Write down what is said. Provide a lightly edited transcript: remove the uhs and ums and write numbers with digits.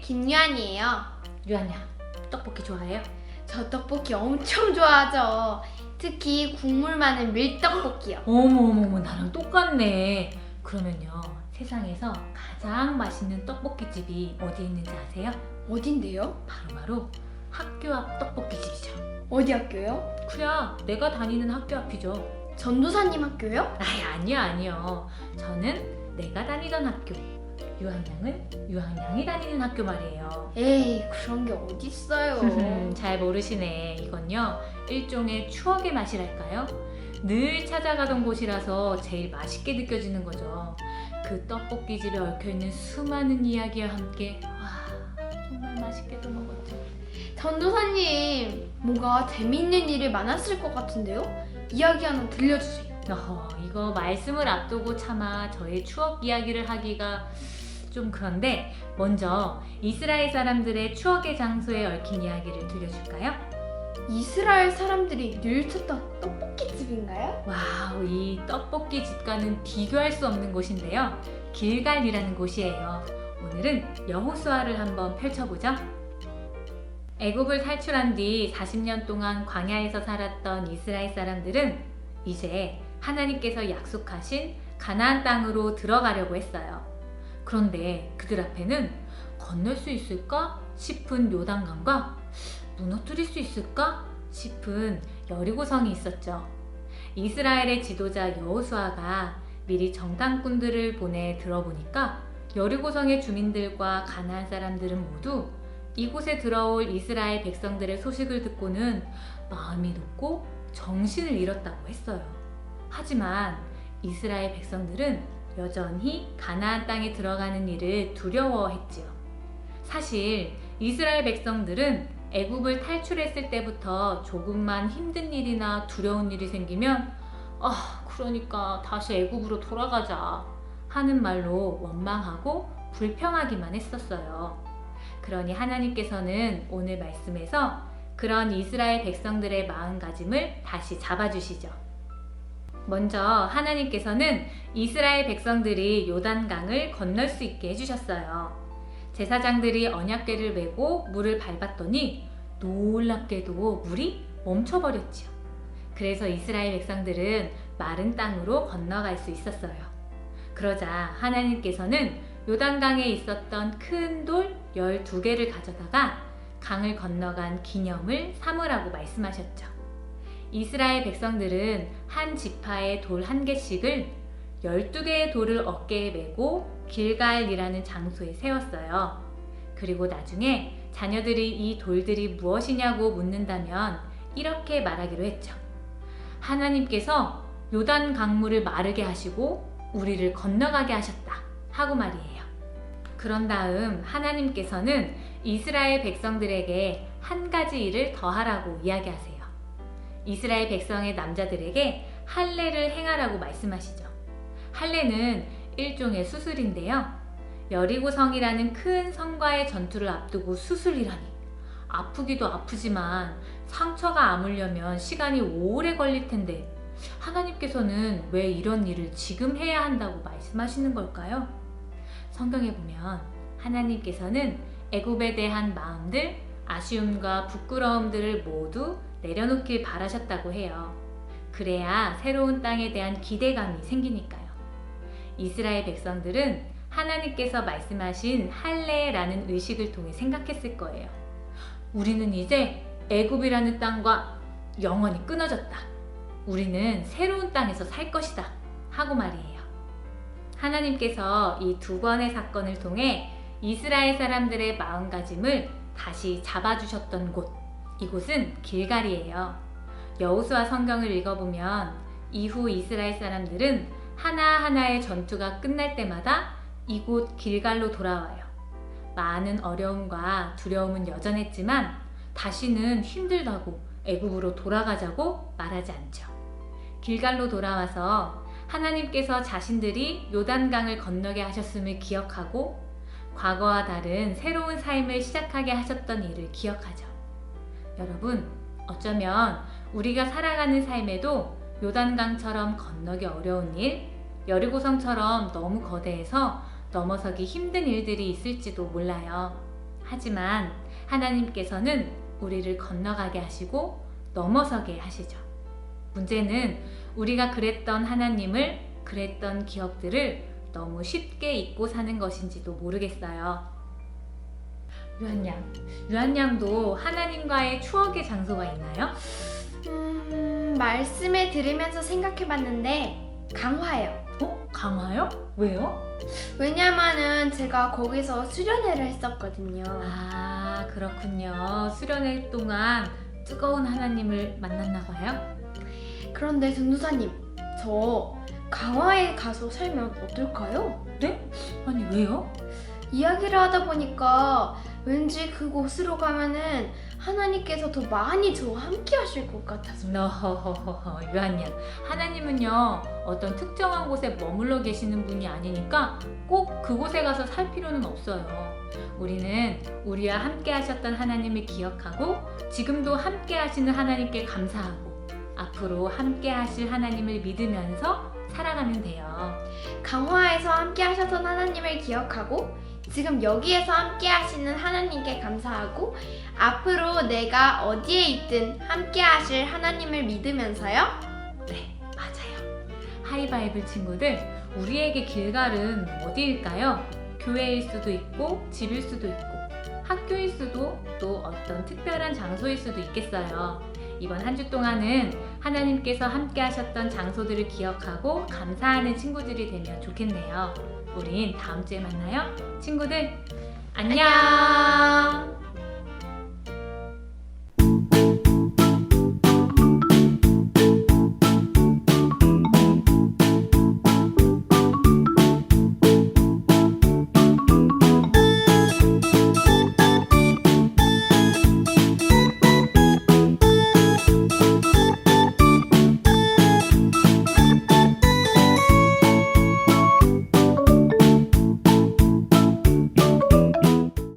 김유한이에요. 유한야, 떡볶이 좋아해요? 저 떡볶이 엄청 좋아하죠. 특히 국물 많은 밀떡볶이요. 어머어머, 나랑 똑같네. 그러면요, 세상에서 가장 맛있는 떡볶이집이 어디에 있는지 아세요? 어딘데요? 바로 학교 앞 떡볶이집이죠. 어디 학교요? 그야 내가 다니는 학교 앞이죠. 전도사님 학교요? 아니요. 저는 내가 다니던 학교, 유한양은 유한양이 다니는 학교 말이에요. 에이, 그런 게 어딨어요. 잘 모르시네. 이건요, 일종의 추억의 맛이랄까요? 늘 찾아가던 곳이라서 제일 맛있게 느껴지는 거죠. 그 떡볶이집에 얽혀있는 수많은 이야기와 함께 정말 맛있게도 먹었죠. 전도사님, 뭔가 재미있는 일이 많았을 것 같은데요? 이야기 하나 들려주세요. 이거 말씀을 앞두고 차마 저의 추억 이야기를 하기가 좀 그런데, 먼저 이스라엘 사람들의 추억의 장소에 얽힌 이야기를 들려줄까요? 이스라엘 사람들이 늘 찾던 떡볶이집인가요? 와우, 이 떡볶이 집과는 비교할 수 없는 곳인데요. 길갈이라는 곳이에요. 오늘은 여호수아를 한번 펼쳐보죠. 애굽을 탈출한 뒤 40년 동안 광야에서 살았던 이스라엘 사람들은 이제 하나님께서 약속하신 가나안 땅으로 들어가려고 했어요. 그런데 그들 앞에는 건널 수 있을까 싶은 요단강과 무너뜨릴 수 있을까 싶은 여리고성이 있었죠. 이스라엘의 지도자 여호수아가 미리 정탐꾼들을 보내 들어보니까 여리고성의 주민들과 가나안 사람들은 모두 이곳에 들어올 이스라엘 백성들의 소식을 듣고는 마음이 높고 정신을 잃었다고 했어요. 하지만 이스라엘 백성들은 여전히 가나안 땅에 들어가는 일을 두려워했지요. 사실 이스라엘 백성들은 애굽을 탈출했을 때부터 조금만 힘든 일이나 두려운 일이 생기면 그러니까 다시 애굽으로 돌아가자 하는 말로 원망하고 불평하기만 했었어요. 그러니 하나님께서는 오늘 말씀에서 그런 이스라엘 백성들의 마음가짐을 다시 잡아주시죠. 먼저 하나님께서는 이스라엘 백성들이 요단강을 건널 수 있게 해주셨어요. 제사장들이 언약궤를 메고 물을 밟았더니 놀랍게도 물이 멈춰버렸지요. 그래서 이스라엘 백성들은 마른 땅으로 건너갈 수 있었어요. 그러자 하나님께서는 요단강에 있었던 큰 돌 12개를 가져다가 강을 건너간 기념을 삼으라고 말씀하셨죠. 이스라엘 백성들은 한 지파에 돌 1개씩을 12개의 돌을 어깨에 메고 길갈이라는 장소에 세웠어요. 그리고 나중에 자녀들이 이 돌들이 무엇이냐고 묻는다면 이렇게 말하기로 했죠. 하나님께서 요단 강물을 마르게 하시고 우리를 건너가게 하셨다 하고 말이에요. 그런 다음 하나님께서는 이스라엘 백성들에게 한 가지 일을 더 하라고 이야기하세요. 이스라엘 백성의 남자들에게 할례를 행하라고 말씀하시죠. 할례는 일종의 수술인데요. 여리고성이라는 큰 성과의 전투를 앞두고 수술이라니. 아프기도 아프지만 상처가 아물려면 시간이 오래 걸릴 텐데 하나님께서는 왜 이런 일을 지금 해야 한다고 말씀하시는 걸까요? 성경에 보면 하나님께서는 애굽에 대한 마음들, 아쉬움과 부끄러움들을 모두 내려놓길 바라셨다고 해요. 그래야 새로운 땅에 대한 기대감이 생기니까요. 이스라엘 백성들은 하나님께서 말씀하신 할례라는 의식을 통해 생각했을 거예요. 우리는 이제 애굽이라는 땅과 영원히 끊어졌다. 우리는 새로운 땅에서 살 것이다 하고 말이에요. 하나님께서 이 두 번의 사건을 통해 이스라엘 사람들의 마음가짐을 다시 잡아주셨던 곳, 이곳은 길갈이에요. 여호수아 성경을 읽어보면 이후 이스라엘 사람들은 하나하나의 전투가 끝날 때마다 이곳 길갈로 돌아와요. 많은 어려움과 두려움은 여전했지만 다시는 힘들다고 애굽으로 돌아가자고 말하지 않죠. 길갈로 돌아와서 하나님께서 자신들이 요단강을 건너게 하셨음을 기억하고 과거와 다른 새로운 삶을 시작하게 하셨던 일을 기억하죠. 여러분, 어쩌면 우리가 살아가는 삶에도 요단강처럼 건너기 어려운 일, 여리고성처럼 너무 거대해서 넘어서기 힘든 일들이 있을지도 몰라요. 하지만 하나님께서는 우리를 건너가게 하시고 넘어서게 하시죠. 문제는 우리가 그랬던 하나님을, 그랬던 기억들을 너무 쉽게 잊고 사는 것인지도 모르겠어요. 유한양도 하나님과의 추억의 장소가 있나요? 말씀을 들으면서 생각해봤는데 강화예요. 강화요? 왜요? 왜냐면은 제가 거기서 수련회를 했었거든요. 아, 그렇군요. 수련회 동안 뜨거운 하나님을 만났나 봐요. 그런데 전도사님, 저 강화에 가서 살면 어떨까요? 네? 아니, 왜요? 이야기를 하다 보니까 왠지 그곳으로 가면은 하나님께서 더 많이 저와 함께 하실 것 같아서. 너허허허, 유한양. 하나님은요, 어떤 특정한 곳에 머물러 계시는 분이 아니니까 꼭 그곳에 가서 살 필요는 없어요. 우리는 우리와 함께 하셨던 하나님을 기억하고 지금도 함께 하시는 하나님께 감사하고 앞으로 함께 하실 하나님을 믿으면서 살아가면 돼요. 강화에서 함께 하셨던 하나님을 기억하고 지금 여기에서 함께 하시는 하나님께 감사하고 앞으로 내가 어디에 있든 함께 하실 하나님을 믿으면서요. 네, 맞아요. 하이바이블 친구들, 우리에게 길갈은 어디일까요? 교회일 수도 있고 집일 수도 있고 학교일 수도 또 어떤 특별한 장소일 수도 있겠어요. 이번 한 주 동안은 하나님께서 함께 하셨던 장소들을 기억하고 감사하는 친구들이 되면 좋겠네요. 우린 다음 주에 만나요. 친구들, 안녕!